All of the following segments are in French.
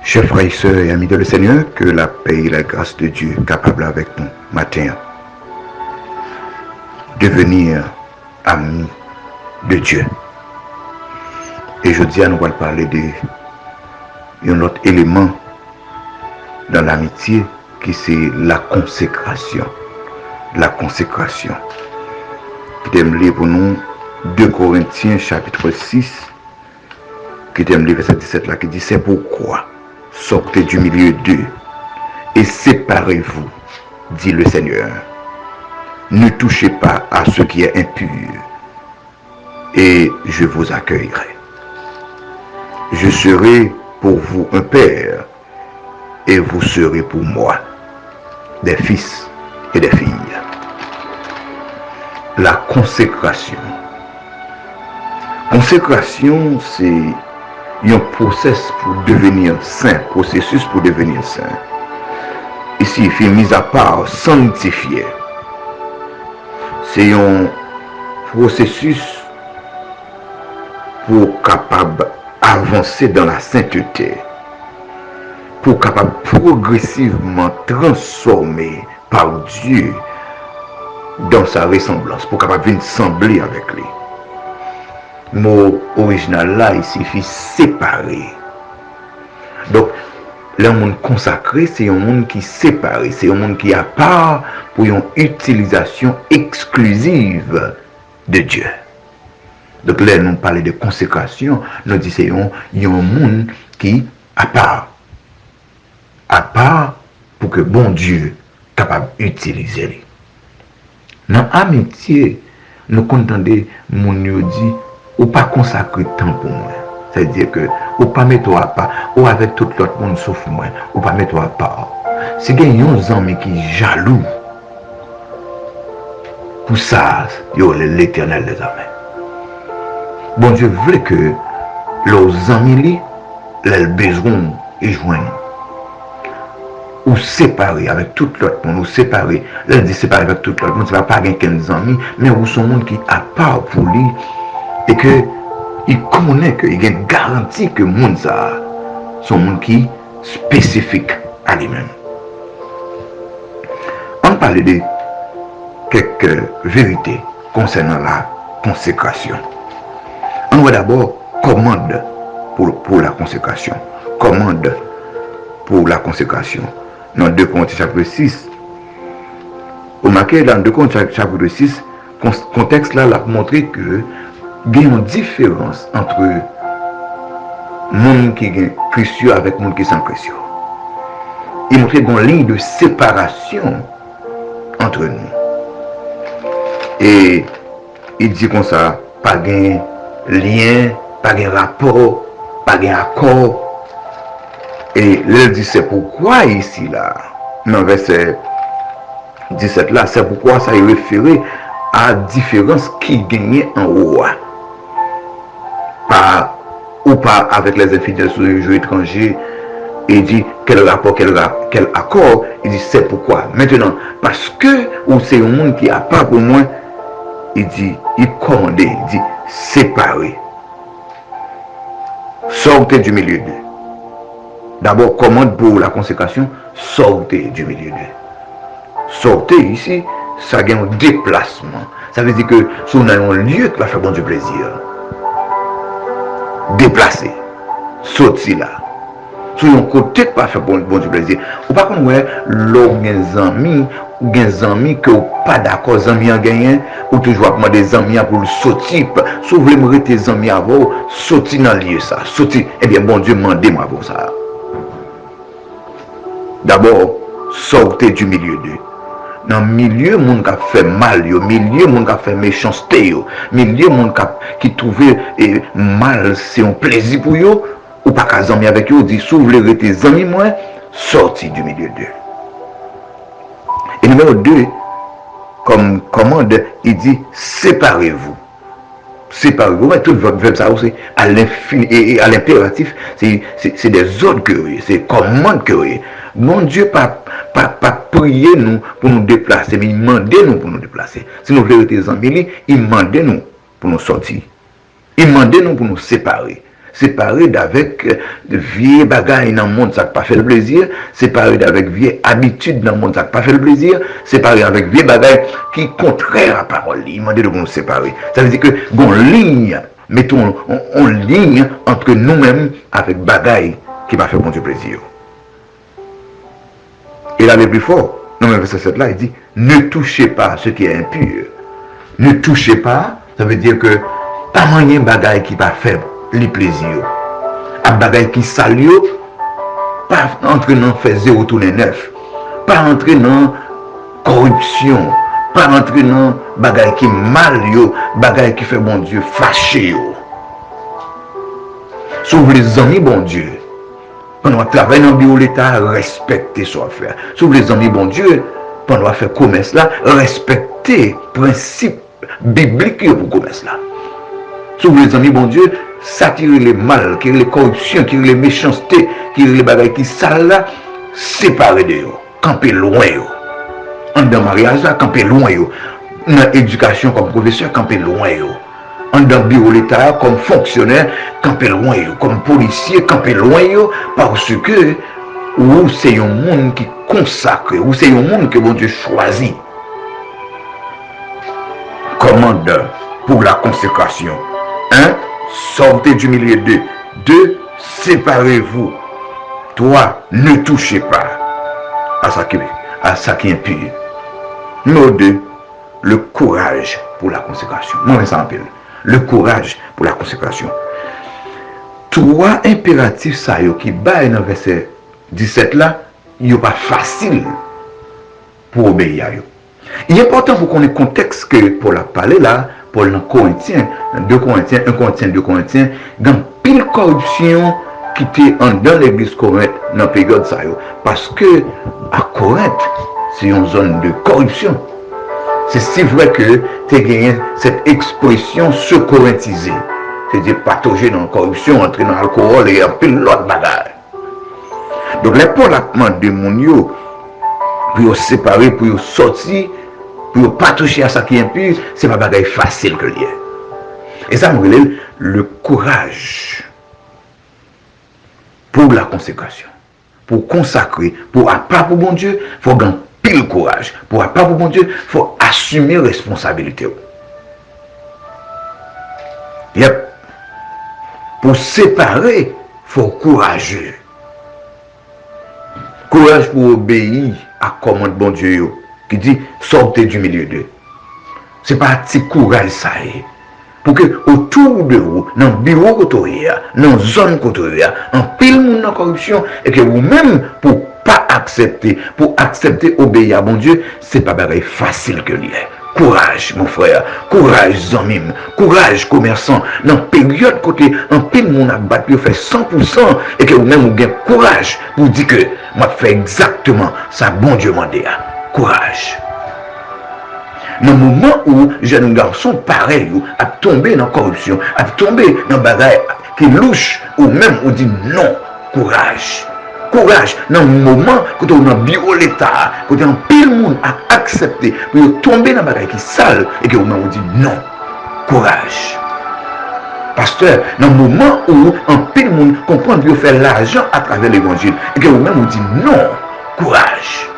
Chers frères et sœurs et amis de le Seigneur, que la paix et la grâce de Dieu capable avec nous matin devenir amis de Dieu. Et je dis à nous allons parler d'un autre élément dans l'amitié qui c'est la consécration. La consécration. Qui t'aime lire pour nous 2 Corinthiens chapitre 6, qui t'aime lire verset 17 là, qui dit c'est pourquoi sortez du milieu d'eux et séparez-vous, dit le Seigneur. Ne touchez pas à ce qui est impur et je vous accueillerai. Je serai pour vous un père et vous serez pour moi des fils et des filles. La consécration. Consécration, c'est un processus pour devenir saint, processus pour devenir saint. Ici, il fait mise à part, sanctifié. C'est un processus pour capable avancer dans la sainteté, pour capable progressivement transformer par Dieu dans sa ressemblance, pour capable venir sembler avec lui. Le mot original là, il signifie séparer. Donc, le monde consacré, c'est un monde qui est séparé, c'est un monde qui est à part pour une utilisation exclusive de Dieu. Donc là, nous parlons de consécration, nous disons qu'il y a un monde qui est à part pour que bon Dieu soit capable d'utiliser. Dans l'amitié, nous contendons mon Dieu dit ou pas consacrer temps pour moi. C'est-à-dire que ou pas mettre à part, ou avec tout l'autre monde sauf moi, ou pas mettre à part. Si il y a un ami qui est jaloux, pour ça, il y a l'éternel des amis. Bon Dieu voulait que leurs amis, les besoins et joignent. Ou séparer avec tout l'autre monde, ou séparer, là dit séparer avec tout l'autre monde, ça ne va pas avec 15 amis, mais où son monde qui est à part pour lui, et que il connaît qu'il y a une garantie que le monde ça, son monde qui est spécifique à lui-même. On parle de quelques vérités concernant la consécration. On voit d'abord commande pour la consécration. Commande pour la consécration. Dans 2 Corinthiens chapitre 6, au marqué dans 2 Corinthiens chapitre 6, contexte là a montré que il y a une différence entre monde qui est chrétien avec monde qui est sans chrétien. Il montre une ligne de séparation entre nous. Et il dit comme ça, pas de lien, pas de rapport, pas d'accord. Et là, il dit c'est pourquoi ici là, dans verset 17 là, c'est pourquoi ça est référé à la différence qui gagnait en haut. Ou pas avec les infidèles sur les jeux étrangers, et il dit quel rapport, quel accord, il dit c'est pourquoi. Maintenant, parce que ou c'est un monde qui a pas pour moi, il dit, il commande, il dit séparer. Sortez du milieu d'eux. D'abord, commande pour la consécration, sortez du milieu d'eux. Sortez ici, ça gagne un déplacement. Ça veut dire que si on a un lieu qui va faire bon du plaisir, déplacer, sortir là. Sur un côté qui va faire bon du plaisir. Ou pas comme ouais, l'homme des amis que ou pas d'accord, les amis en gagnent, ou toujours demander des amis pour le sortir. Si vous voulez me rester des amis avant, sortir dans le lieu ça. Sortir, eh bien bon Dieu mandez-moi pour ça. D'abord, sortez du milieu d'eux. Dans le milieu, monde qui a fait mal, au milieu, monde qui a fait méchanceté, au milieu, monde qui trouvait mal, c'est un plaisir pour eux, ou pas qu'à amis avec eux, dit, si vous voulez rester des amis, moi, sortez du milieu d'eux. Et numéro 2, comme commande, il dit, séparez-vous. Séparez-vous, mais tout le verbe ça aussi, à l'infini et à l'impératif, c'est des ordres que c'est commandes que mon Dieu pas prier nous pour nous déplacer, mais il demande nous pour nous déplacer. Si nous voulons être des amis, il demande nous pour nous sortir. Il demande nous pour nous séparer. séparé d'avec vieilles bagailles dans le monde, ça n'a pas fait le plaisir, séparé d'avec vieilles habitudes dans le monde, ça n'a pas fait le plaisir, séparé avec vieilles bagailles qui sont contraires à la parole. Il m'a dit de nous séparer. Ça veut dire que, bon, ligne, mettons, on ligne entre nous-mêmes avec bagailles qui m'a fait bon Dieu plaisir. Et là, le plus fort, dans le verset 7 là, il dit, ne touchez pas ce qui est impur. Ne touchez pas, ça veut dire que pas moyen bagaille qui va faire les plaisirs. Un bagaille qui salue, pas entrer dans faire 0 tourner 9. Pas entrer dans corruption. Pas entrer dans bagaille qui mal, bagaille qui fait bon Dieu fâché. Sauve les amis, bon Dieu. Pendant qu'on travaille dans le bureau de l'État, respecter son affaire. Sauve les amis, bon Dieu. Pendant qu'on fait commerce là, respecter principe biblique pour commerce là. Sauve les amis, bon Dieu, ça qui est le mal, qui est les corruptions, qui est les méchancetés, qui est les bagailles qui sale là, séparer de eux, camper loin eux. En dans mariage là, camper loin eux. Dans l'éducation comme professeur, camper loin eux. En dans le bureau de l'État comme fonctionnaire, camper loin eux. Comme policier, camper loin eux, parce que ou c'est un monde qui consacre, ou c'est un monde que bon Dieu choisit. Commandeur pour la consécration. 1. Sortez du milieu d'eux. 2. Séparez-vous. 3. Ne touchez pas à ça qui est impur. Numéro 2. Le courage pour la consécration. Moi, ça m'appelle. Le courage pour la consécration. 3 impératifs ça qui baillent dans le verset 17 là, il n'est pas facile pour obéir à eux. Il est important pour qu'on ait le contexte que pour la parler là, Paul dans Corinthiens, 2 Corinthiens, 1 Corinthiens, 2 Corinthiens, il y a pile corruption qui était dans l'église Corinthe dans la période ça. Parce que à Corinthe, c'est une zone de corruption. C'est si vrai que tu as gagné cette expression se corinthiser. C'est-à-dire patauger dans la corruption, entrer dans l'alcool et un peu l'autre bagarre. Donc les Paul a demandé mon yo pour se séparer, pour sortir, pour pas toucher à ça qui est impur, c'est pas bagaille facile que lié. Et ça me relève le courage pour la consécration. Pour consacrer, pour pas pour bon Dieu, il faut gagner pile courage. Pour pas pour bon Dieu, il faut assumer responsabilité. Yep. Pour séparer, il faut courageux. Courage pour obéir à commande bon Dieu qui dit sortez du milieu d'eux. Ce n'est pas un petit courage ça est. Pour que autour de vous, dans le bureau côté, dans la zone côté, en pile monde dans la corruption, et que vous-même, pour pas accepter, pour accepter obéir à bon Dieu, ce n'est pas facile que l'il est. Courage, mon frère. Courage, zamim. Courage, commerçant. Dans la période côté, en pile monde a battu, fait 100%, et que vous-même, vous avez courage pour dire que moi, fait exactement ça, bon Dieu m'a dit. Courage. Dans le moment où jeunes garçons pareil a tombé dans la corruption, a tombé dans bagaille qui louche, ou même on dit non, courage. Courage, dans le moment quand on a bio l'État, quand un pile monde a accepté pour tomber dans bagaille qui sale et que on dit non, courage. Pasteur, dans le moment où un pile monde comprend que faire l'argent à travers l'évangile et que vous-même vous dit non, courage.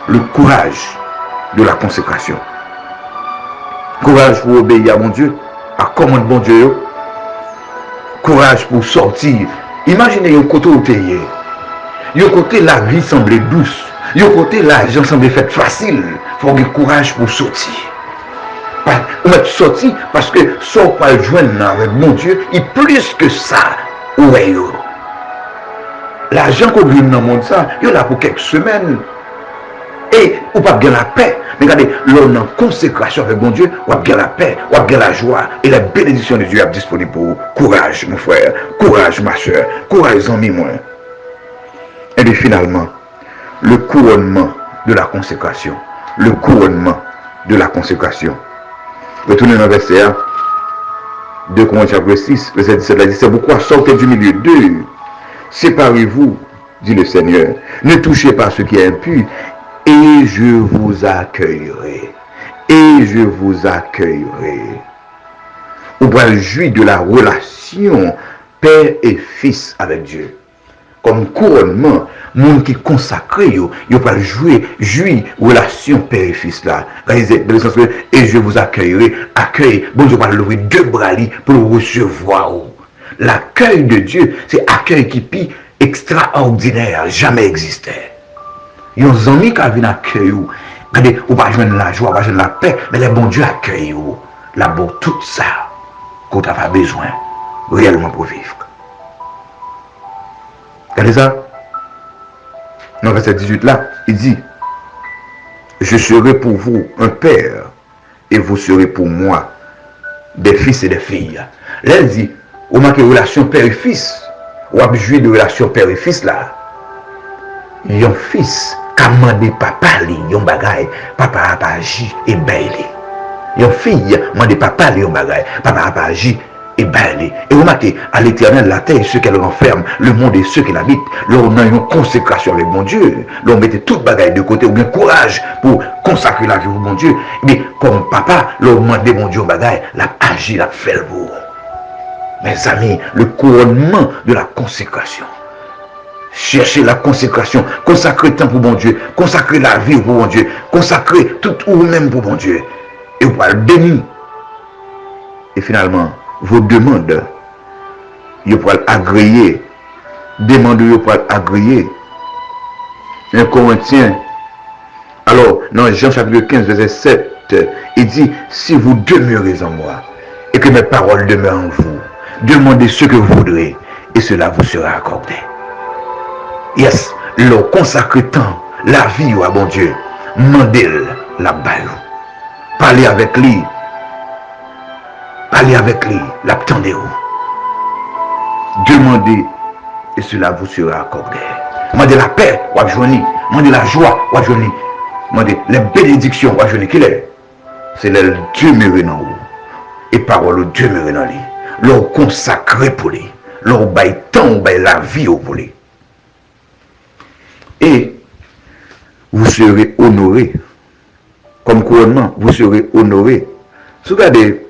Le courage de la consécration. Courage pour obéir à mon Dieu, à commande bon Dieu. Courage pour sortir. Imaginez un côté où tu es. Un côté la vie semblait douce. Un côté l'argent semblait fait facile. Il faut avoir courage pour sortir. On va sortir parce que sans pas le joindre avec mon Dieu, il plus que ça. Ouais. L'argent qu'on gagne dans le monde, ça, il est là pour quelques semaines. Et on pas bien la paix. Mais regardez, l'on en consécration avec mon Dieu, on a bien la paix, on a bien la joie. Et la bénédiction de Dieu est disponible pour vous. Courage, mon frère. Courage, ma soeur. Courage, ami, moi. Et puis finalement, le couronnement de la consécration. Le couronnement de la consécration. Retournez dans le verset 1. 2 Corinthiens 6, verset 17, là, dit, c'est pourquoi sortez du milieu d'eux. Séparez-vous, dit le Seigneur. Ne touchez pas ce qui est impur. Et je vous accueillerai. Et je vous accueillerai. On va jouir de la relation père et fils avec Dieu. Comme couronnement, monde qui consacré, yo pas jouer relation père et fils là. Et je vous accueillerai, bon Dieu va lever deux bras pour le recevoir. L'accueil de Dieu, c'est accueil qui est extraordinaire, jamais existé. Il y a des amis qui viennent accueillir, ou pas joindre la joie, pas joindre la paix, mais les bons Dieu accueillent là pour tout ça qu'on a pas besoin réellement pour vivre. Regardez ça. Dans le verset 18 là, il dit, je serai pour vous un père et vous serez pour moi des fils et des filles. Là, il dit, au manque de relation père et fils, ou à jouer de relation père et fils là, il y a un fils qui a demandé papa, il y a un bagay, papa a pas agi et bailé. Il y a une fille, demandé papa, il y a un bagay, papa a pas agi et bailé. Et vous remarquez, à l'éternel, la terre et ceux qu'elle renferme, le monde et ceux qui l'habitent, là on a une consécration avec mon Dieu. Là on mettait toute bagaille de côté, ou bien courage pour consacrer la vie au bon Dieu. Mais comme papa, là on demandait mon Dieu au bagaille, l'a agi, l'a fait le beau. Mes amis, le couronnement de la consécration. Cherchez la consécration, consacrer temps pour bon Dieu, consacrer la vie pour bon Dieu, consacrer tout vous-même pour bon Dieu. Et vous allez le bénir. Et finalement, vos demandes, vous pouvez agréer. Demandez, vous pouvez agréer. 1 Corinthiens. Alors, dans Jean chapitre 15, verset 7, il dit, si vous demeurez en moi, et que mes paroles demeurent en vous, demandez ce que vous voudrez, et cela vous sera accordé. Yes, leur consacrer temps, la vie à bon Dieu, mandez la balle. Parlez avec lui, l'attendez-vous. Demandez et cela vous sera accordé. Demandez la paix, ou à journée, demandez la joie, ou à journée, demandez les bénédictions, ou à journée qu'il est. C'est le Dieu me dans vous. Et parole Dieu me dans lui. Leur consacrer pour lui. Leur bail temps, bail la vie pour lui. Et vous serez honoré. Comme couronnement, vous serez honoré. Si vous regardez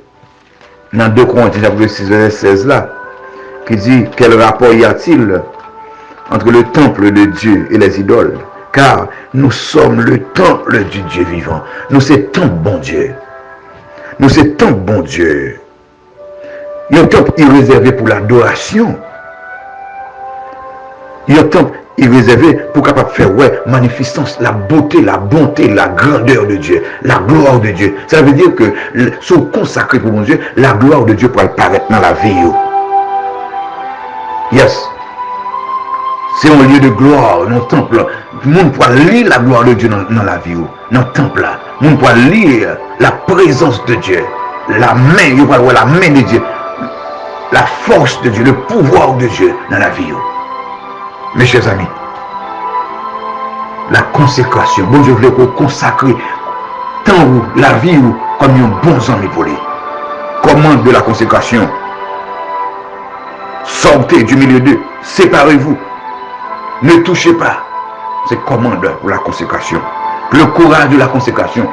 dans 2 Corinthiens chapitre 6, verset 16 là, qui dit quel rapport y a-t-il entre le temple de Dieu et les idoles? Car nous sommes le temple du Dieu vivant. Nous c'est temple bon Dieu. Nous c'est temple bon Dieu. Il y a un temple réservé pour l'adoration. Il y a un temple réservé pour capable faire magnificence, la beauté, la bonté, la grandeur de Dieu, la gloire de Dieu. Ça veut dire que sont consacrés pour mon Dieu, la gloire de Dieu pour apparaître dans la vie. Yes. C'est un lieu de gloire, dans le temple. Le monde pourra lire la gloire de Dieu dans la vie. Dans le temple là. Le monde pourra lire la présence de Dieu. La main, il va voir la main de Dieu. La force de Dieu, le pouvoir de Dieu dans la vie. Mes chers amis, la consécration, bon Dieu voulait consacrer tant ou la vie ou comme un bon ami pour lui. Commande de la consécration. Sortez du milieu d'eux, séparez-vous. Ne touchez pas. C'est commande pour la consécration. Le courage de la consécration.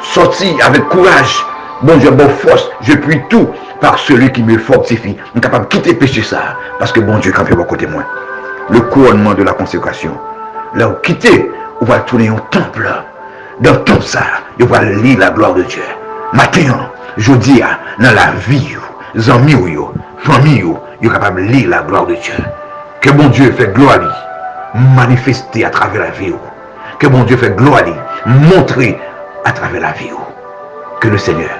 Sortis avec courage. Bon Dieu, bonne force, je puis tout par celui qui me fortifie. Je suis capable de quitter péché ça. Parce que bon Dieu, quand il est à côté de moi. Le couronnement de la consécration. Là, vous quittez, on va tourner au temple. Dans le temple, ça, on va lire la gloire de Dieu. Maintenant, je dis, dans la vie, les amis, famille, vous êtes capable de lire la gloire de Dieu. Que bon Dieu fait gloire, manifester à travers la vie. Que bon Dieu fait gloire, montrer à travers la vie. Que le Seigneur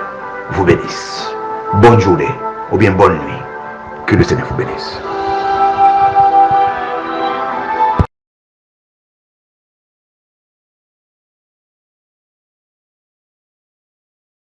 vous bénisse. Bonne journée ou bien bonne nuit. Que le Seigneur vous bénisse.